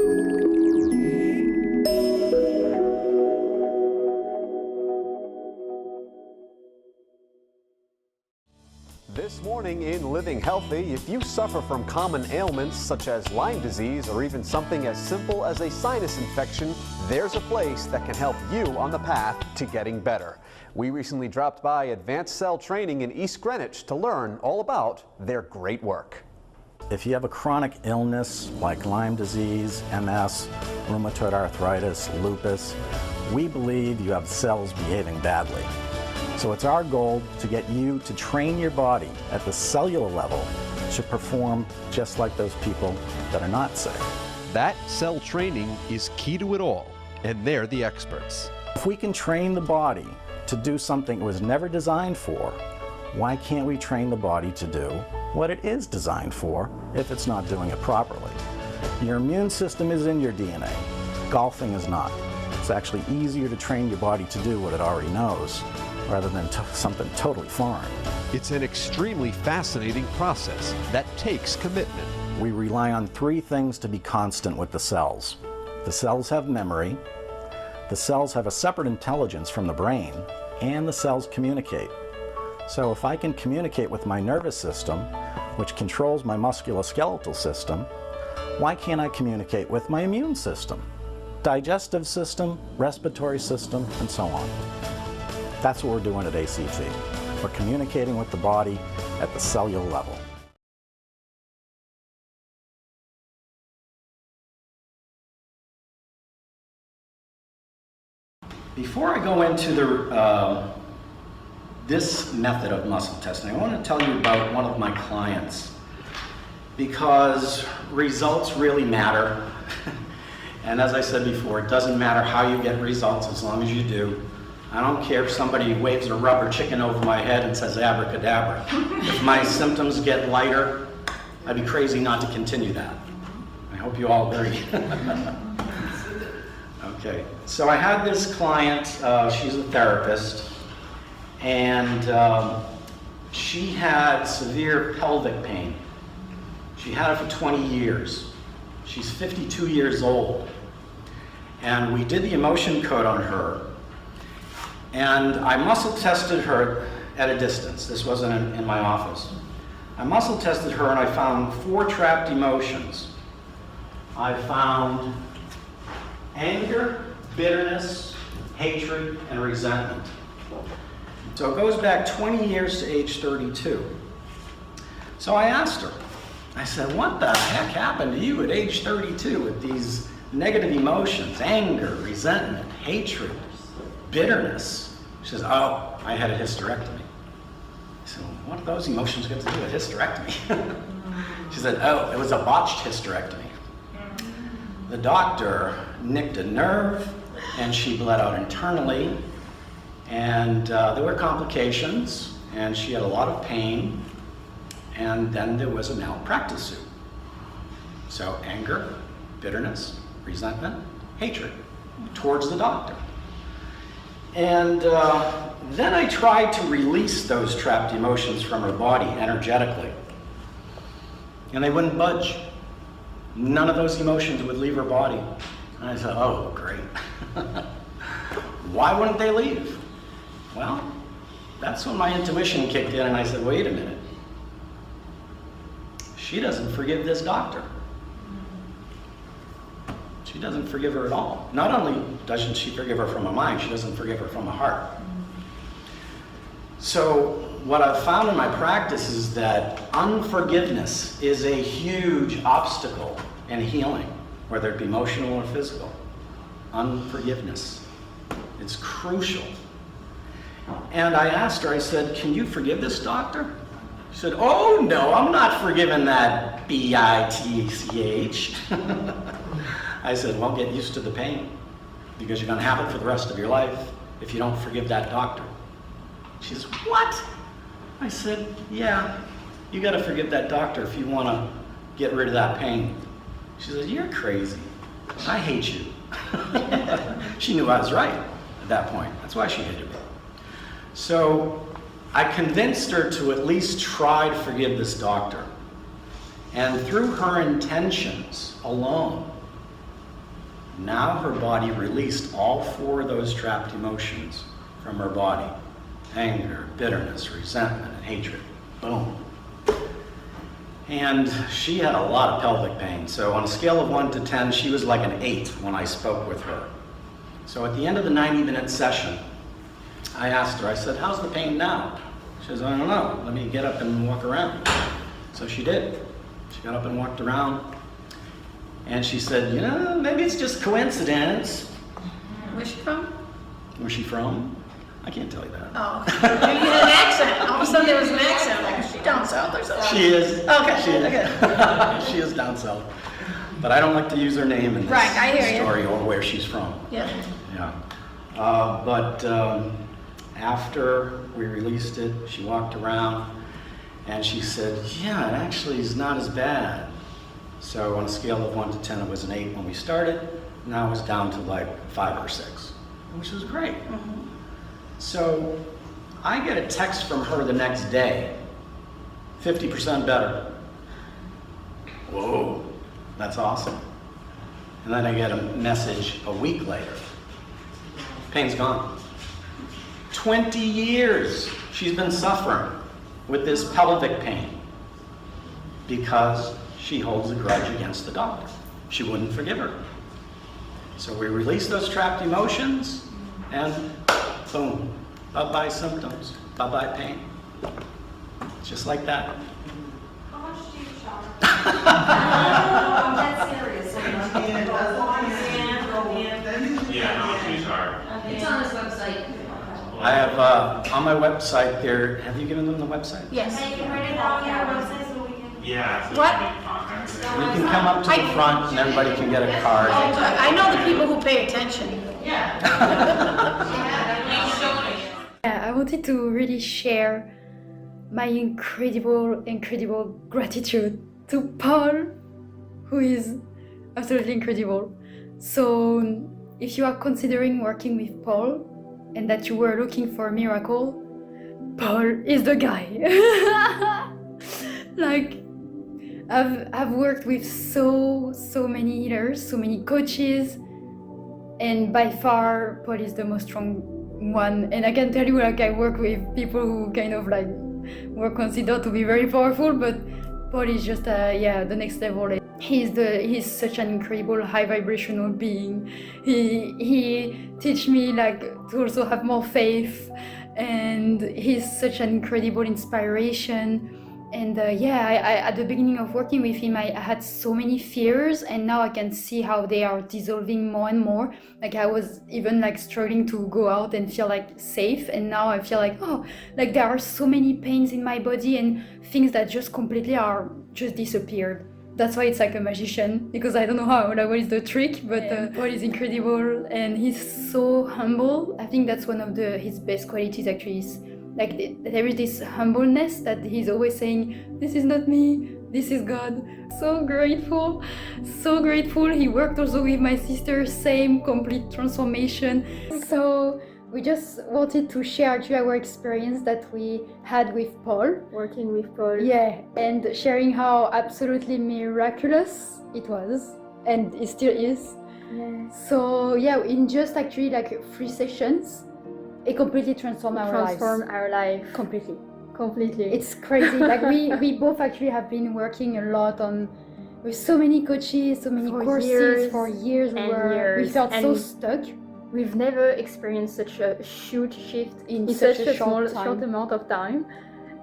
This morning in Living Healthy, if you suffer from common ailments such as Lyme disease or even something as simple as a sinus infection, there's a place that can help you on the path to getting better. We recently dropped by Advanced Cell Training in East Greenwich to learn all about their great work. If you have a chronic illness like Lyme disease, MS, rheumatoid arthritis, lupus, we believe you have cells behaving badly. So it's our goal to get you to train your body at the cellular level to perform just like those people that are not sick. That cell training is key to it all, and they're the experts. If we can train the body to do something it was never designed for, why can't we train the body to do what it is designed for if it's not doing it properly? Your immune system is in your DNA. Golfing is not. It's actually easier to train your body to do what it already knows, rather than something totally foreign. It's an extremely fascinating process that takes commitment. We rely on three things to be constant with the cells. The cells have memory, the cells have a separate intelligence from the brain, and the cells communicate. So if I can communicate with my nervous system, which controls my musculoskeletal system, why can't I communicate with my immune system, digestive system, respiratory system, and so on? That's what we're doing at ACT. We're communicating with the body at the cellular level. Before I go into this method of muscle testing, I want to tell you about one of my clients, because results really matter. And as I said before, it doesn't matter how you get results as long as you do. I don't care if somebody waves a rubber chicken over my head and says abracadabra. If my symptoms get lighter, I'd be crazy not to continue that. I hope you all agree. Okay, so I had this client, she's a therapist, and she had severe pelvic pain. She had it for 20 years. She's 52 years old. And we did the emotion code on her. And I muscle tested her at a distance. This wasn't in my office. I muscle tested her and I found 4 trapped emotions. I found anger, bitterness, hatred, and resentment. So it goes back 20 years to age 32. So I asked her, I said, what the heck happened to you at age 32 with these negative emotions, anger, resentment, hatred, bitterness? She says, oh, I had a hysterectomy. I said, well, what do those emotions got to do with hysterectomy? She said, oh, it was a botched hysterectomy. The doctor nicked a nerve and she bled out internally, and there were complications and she had a lot of pain, and then there was a malpractice suit. So anger, bitterness, resentment, hatred towards the doctor. And then I tried to release those trapped emotions from her body energetically, and they wouldn't budge. None of those emotions would leave her body. And I said, oh, great. Why wouldn't they leave? Well, that's when my intuition kicked in and I said, wait a minute. She doesn't forgive this doctor. She doesn't forgive her at all. Not only doesn't she forgive her from her mind, she doesn't forgive her from her heart. So what I've found in my practice is that unforgiveness is a huge obstacle in healing, whether it be emotional or physical. Unforgiveness. It's crucial. And I asked her, I said, can you forgive this doctor? She said, oh no, I'm not forgiving that B-I-T-C-H. I said, well, get used to the pain, because you're going to have it for the rest of your life if you don't forgive that doctor. She says, what? I said, yeah, you got to forgive that doctor if you want to get rid of that pain. She said, you're crazy. I hate you. She knew I was right at that point. That's why she hated me. So I convinced her to at least try to forgive this doctor. And through her intentions alone, Now her body released all 4 of those trapped emotions from her body. Anger, bitterness, resentment, and hatred. Boom. And she had a lot of pelvic pain. So on a scale of 1 to 10, she was like an 8 when I spoke with her. So at the end of the 90-minute session, I asked her, I said, how's the pain now? She says, I don't know, let me get up and walk around. So she did. She got up and walked around. And she said, you know, maybe it's just coincidence. Where's she from? Where's she from? I can't tell you that. Oh, you get an accent. All of a sudden there was an accent, like down south or something. She is. Okay, She is. okay. She is down south. But I don't like to use her name in this Right, I hear you. story or where she's from. Yeah. Yeah. But after we released it, she walked around and she said, yeah, it actually is not as bad. So on a scale of 1 to 10, it was an 8 when we started. Now it's down to like 5 or 6, which was great. Mm-hmm. So I get a text from her the next day, 50% better. Whoa, that's awesome. And then I get a message a week later. Pain's gone. 20 years she's been suffering with this pelvic pain because she holds a grudge against the doctor. She wouldn't forgive her. So we release those trapped emotions and boom, bye-bye symptoms, bye-bye pain. Just like that. How much do you charge? I'm that serious. Yeah, how much do you charge? It's on his website. I have, on my website there, have you given them the website? Yes. Hey, you can write it down on your website so we can. Yeah. So What? you can contact them. You can come up to the front and everybody can get a card. I know the people who pay attention. Yeah. I wanted to really share my incredible gratitude to Paul, who is absolutely incredible. So if you are considering working with Paul and that you were looking for a miracle, Paul is the guy. Like, I've worked with so many healers, so many coaches, and by far Paul is the most strong one. And I can tell you, like, I work with people who kind of like were considered to be very powerful, but Paul is just the next level. He's such an incredible high vibrational being. He teach me like to also have more faith, and he's such an incredible inspiration. And I at the beginning of working with him, I had so many fears, and now I can see how they are dissolving more and more. Like, I was even like struggling to go out and feel like safe, and now I feel like, oh, like there are so many pains in my body and things that just completely are just disappeared. That's why it's like a magician, because I don't know how, like, what is the trick, but Paul is incredible and he's so humble. I think that's one of his best qualities actually. Is like there is this humbleness that he's always saying, this is not me, this is God. So grateful. He worked also with my sister, same complete transformation. So we just wanted to share actually our experience that we had with Paul. Working with Paul. Yeah, and sharing how absolutely miraculous it was, and it still is. Yeah. So yeah, in just actually like 3 sessions, it completely transformed our lives. Our life Completely. completely. It's crazy. Like we both actually have been working a lot with so many coaches, so many courses for years. We felt so stuck. We've never experienced such a huge shift In in such such a a short short amount of time.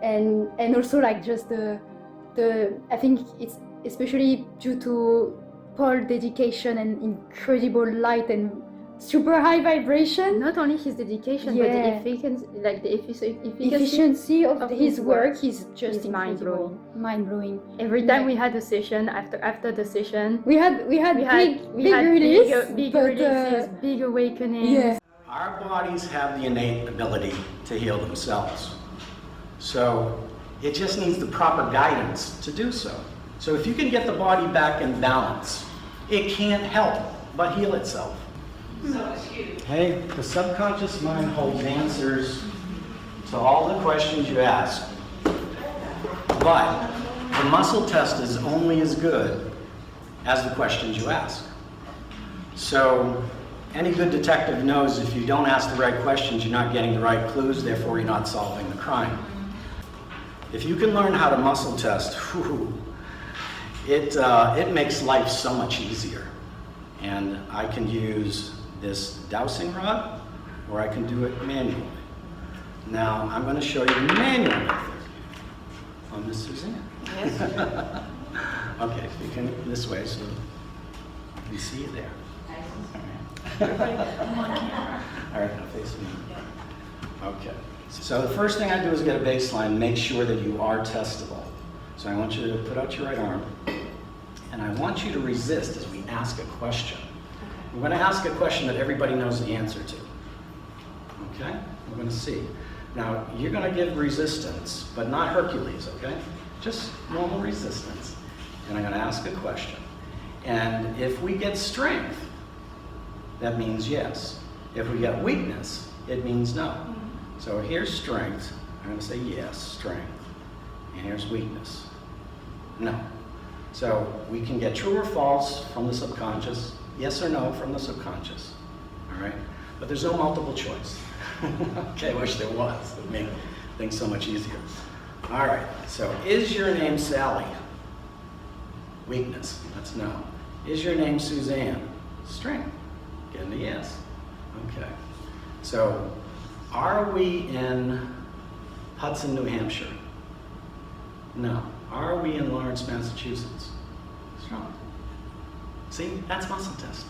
And also like just the I think it's especially due to Paul's dedication and incredible light and super high vibration. Not only his dedication, Yeah. but the efficiency, like the Efficiency of his work is just is incredible. Mind-blowing. Every time we had a session, after the session, We had big release, big but, releases, big awakenings. yeah. Our bodies have the innate ability to heal themselves. So it just needs the proper guidance to do so. So if you can get the body back in balance, it can't help but heal itself. Hey, the subconscious mind holds answers to all the questions you ask. But the muscle test is only as good as the questions you ask. So any good detective knows if you don't ask the right questions, you're not getting the right clues, therefore you're not solving the crime. If you can learn how to muscle test, it makes life so much easier. And I can use this dowsing rod, or I can do it manually. Now, I'm going to show you the manual method on Miss Suzanne. Yes. Okay, if you can, this way, so you can see it there. All right, now face me. Okay. So the first thing I do is get a baseline, make sure that you are testable. So I want you to put out your right arm, and I want you to resist as we ask a question. We're going to ask a question that everybody knows the answer to. Okay? We're going to see. Now, you're going to give resistance, but not Hercules, okay? Just normal resistance. And I'm going to ask a question. And if we get strength, that means yes. If we get weakness, it means no. So here's strength. I'm going to say yes, strength. And here's weakness. No. So we can get true or false from the subconscious, yes or no from the subconscious. All right? But there's no multiple choice. Okay, I wish there was. It would make things so much easier. All right, so is your name Sally? Weakness, that's no. Is your name Suzanne? Strength, getting a yes. Okay, so are we in Hudson, New Hampshire? No. Are we in Lawrence, Massachusetts? Strong. See, that's muscle test.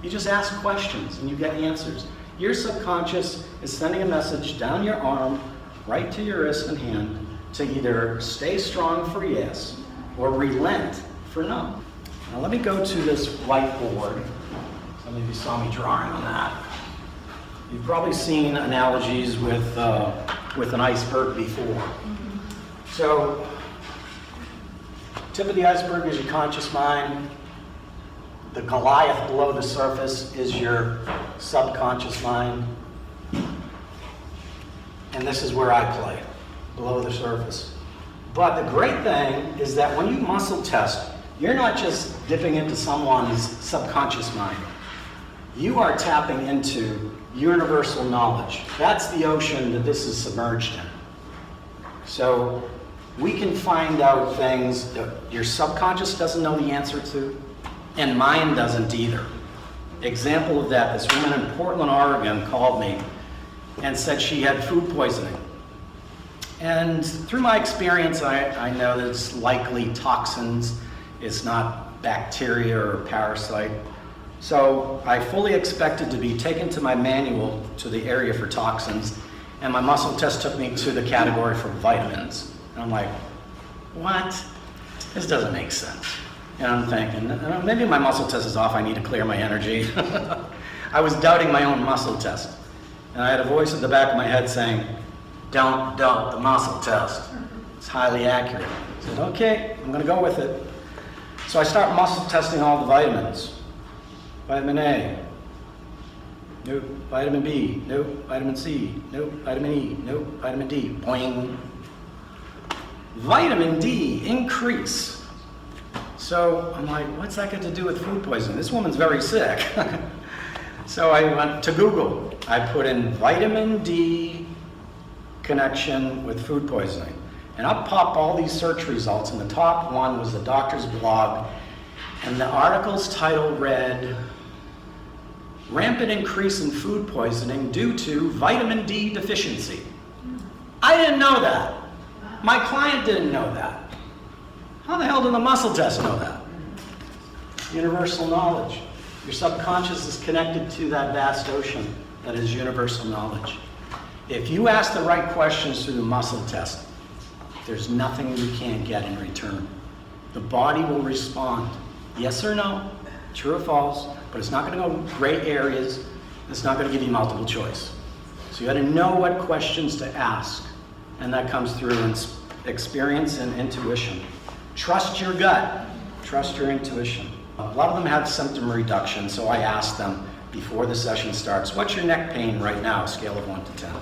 You just ask questions and you get answers. Your subconscious is sending a message down your arm, right to your wrist and hand, to either stay strong for yes or relent for no. Now let me go to this whiteboard. Some of you saw me drawing on that. You've probably seen analogies with an iceberg before. So, tip of the iceberg is your conscious mind. The Goliath below the surface is your subconscious mind. And this is where I play, below the surface. But the great thing is that when you muscle test, you're not just dipping into someone's subconscious mind. You are tapping into universal knowledge. That's the ocean that this is submerged in. So we can find out things that your subconscious doesn't know the answer to, and mine doesn't either. Example of that, this woman in Portland, Oregon called me and said she had food poisoning. And through my experience, I know that it's likely toxins. It's not bacteria or parasite. So I fully expected to be taken to my manual to the area for toxins, and my muscle test took me to the category for vitamins. And I'm like, what? This doesn't make sense. And I'm thinking, maybe my muscle test is off, I need to clear my energy. I was doubting my own muscle test. And I had a voice at the back of my head saying, don't doubt the muscle test. It's highly accurate. I said, okay, I'm gonna go with it. So I start muscle testing all the vitamins. Vitamin A, nope. Vitamin B, nope. Vitamin C, nope. Vitamin E, nope. Vitamin D, boing. Vitamin D increase. So I'm like, what's that got to do with food poisoning? This woman's very sick. So I went to Google. I put in vitamin D connection with food poisoning. And up popped all these search results, and the top one was the doctor's blog. And the article's title read, Rampant Increase in Food Poisoning Due to Vitamin D Deficiency. I didn't know that. My client didn't know that. How the hell did the muscle test know that? Universal knowledge. Your subconscious is connected to that vast ocean that is universal knowledge. If you ask the right questions through the muscle test, there's nothing you can't get in return. The body will respond, yes or no, true or false, but it's not going to go gray areas. It's not going to give you multiple choice. So you got to know what questions to ask, and that comes through in experience and intuition. Trust your gut. Trust your intuition. A lot of them have symptom reduction, so I ask them before the session starts, what's your neck pain right now, scale of 1 to 10?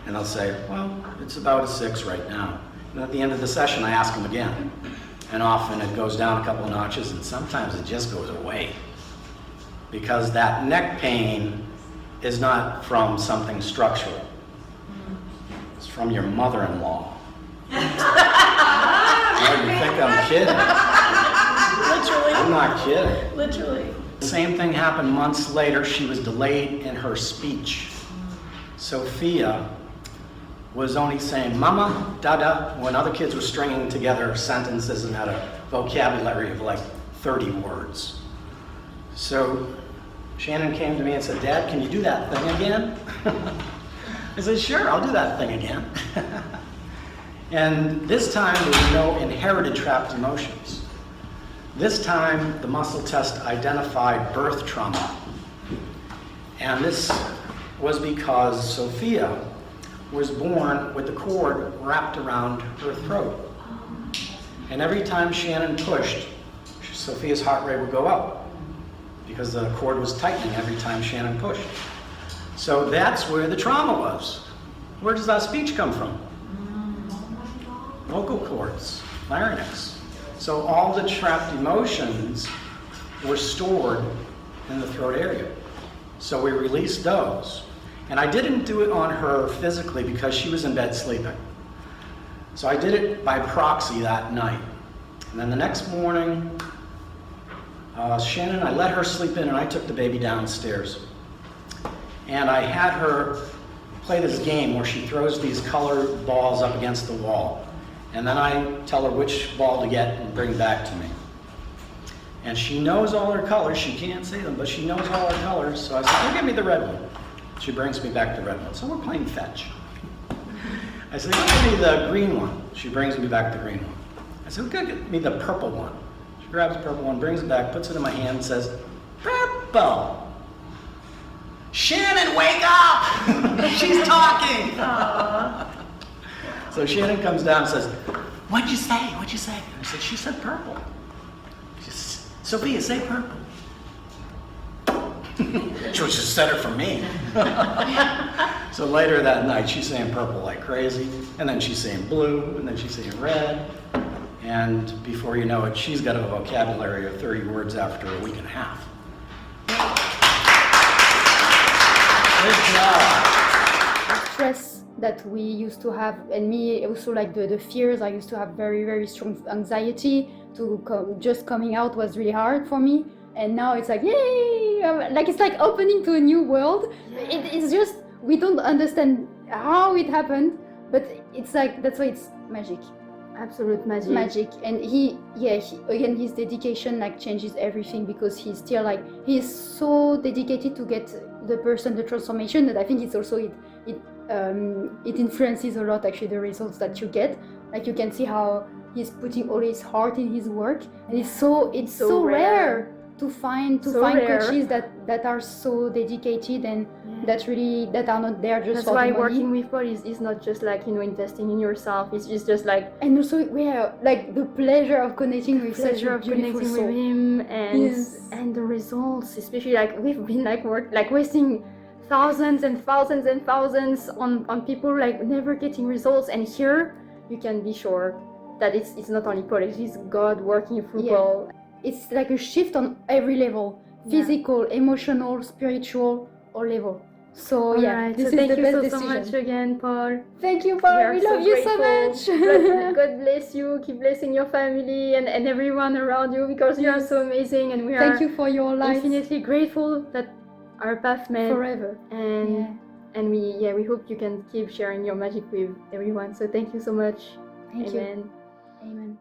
And they'll say, well, it's about a 6 right now. And at the end of the session, I ask them again. And often it goes down a couple of notches, and sometimes it just goes away. because that neck pain is not from something structural. It's from your mother-in-law. Oh, you think I'm kidding? Literally. I'm not kidding. Literally. The same thing happened months later. She was delayed in her speech. Sophia was only saying mama, dada, when other kids were stringing together sentences and had a vocabulary of like 30 words. So Shannon came to me and said, Dad, can you do that thing again? I said, sure, I'll do that thing again. And this time there was no inherited trapped emotions. This time the muscle test identified birth trauma. And this was because Sophia was born with the cord wrapped around her throat. And every time Shannon pushed, Sophia's heart rate would go up because the cord was tightening every time Shannon pushed. So that's where the trauma was. Where does that speech come from? Vocal cords, larynx. So all the trapped emotions were stored in the throat area. So we released those. And I didn't do it on her physically because she was in bed sleeping. So I did it by proxy that night. And then the next morning, Shannon, I let her sleep in and I took the baby downstairs. And I had her play this game where she throws these colored balls up against the wall. And then I tell her which ball to get and bring back to me. And she knows all her colors. She can't say them, but she knows all her colors. So I said, go get me the red one. She brings me back the red one. So we're playing fetch. I said, go get me the green one. She brings me back the green one. I said, go get me the purple one. She grabs the purple one, brings it back, puts it in my hand, and says, purple. Shannon, wake up! She's talking! So Shannon comes down and says, what'd you say? What'd you say? I said, she said purple. She says, Sophia, say purple. She was just said it for me. So later that night, she's saying purple like crazy, and then she's saying blue, and then she's saying red. And before you know it, she's got a vocabulary of 30 words after a week and a half. Good job. Stress that we used to have, and me also, like the fears, I used to have very, very strong anxiety to just coming out was really hard for me. And now it's like, yay! Like it's like opening to a new world. It's just, we don't understand how it happened, but it's like, that's why it's magic. Absolute magic. Magic. And again, his dedication like changes everything, because he's still like, he's so dedicated to get the person the transformation, that I think it's also it influences a lot actually the results that you get. Like you can see how he's putting all his heart in his work, and it's so rare to find coaches that are so dedicated and that are not there just that's for why the money. Working with Paul is not just like, investing in yourself. It's just like, and also like the pleasure of connecting with such a beautiful soul. with him, and the results, especially like we've been like wasting thousands and thousands and thousands on people like never getting results, and here you can be sure that it's not only Paul, it's God working through Paul. It's like a shift on every level, physical, emotional, spiritual, all level. So right. This So is the best thank you decision. So much again, Paul. Thank you, Paul. We love you so grateful. much. God bless you. Keep blessing your family and everyone around you, because you are so amazing, and we are Thank you for your life. infinitely grateful that our path met Forever. And we hope you can keep sharing your magic with everyone. So thank you so much. Thank Amen. you. Amen.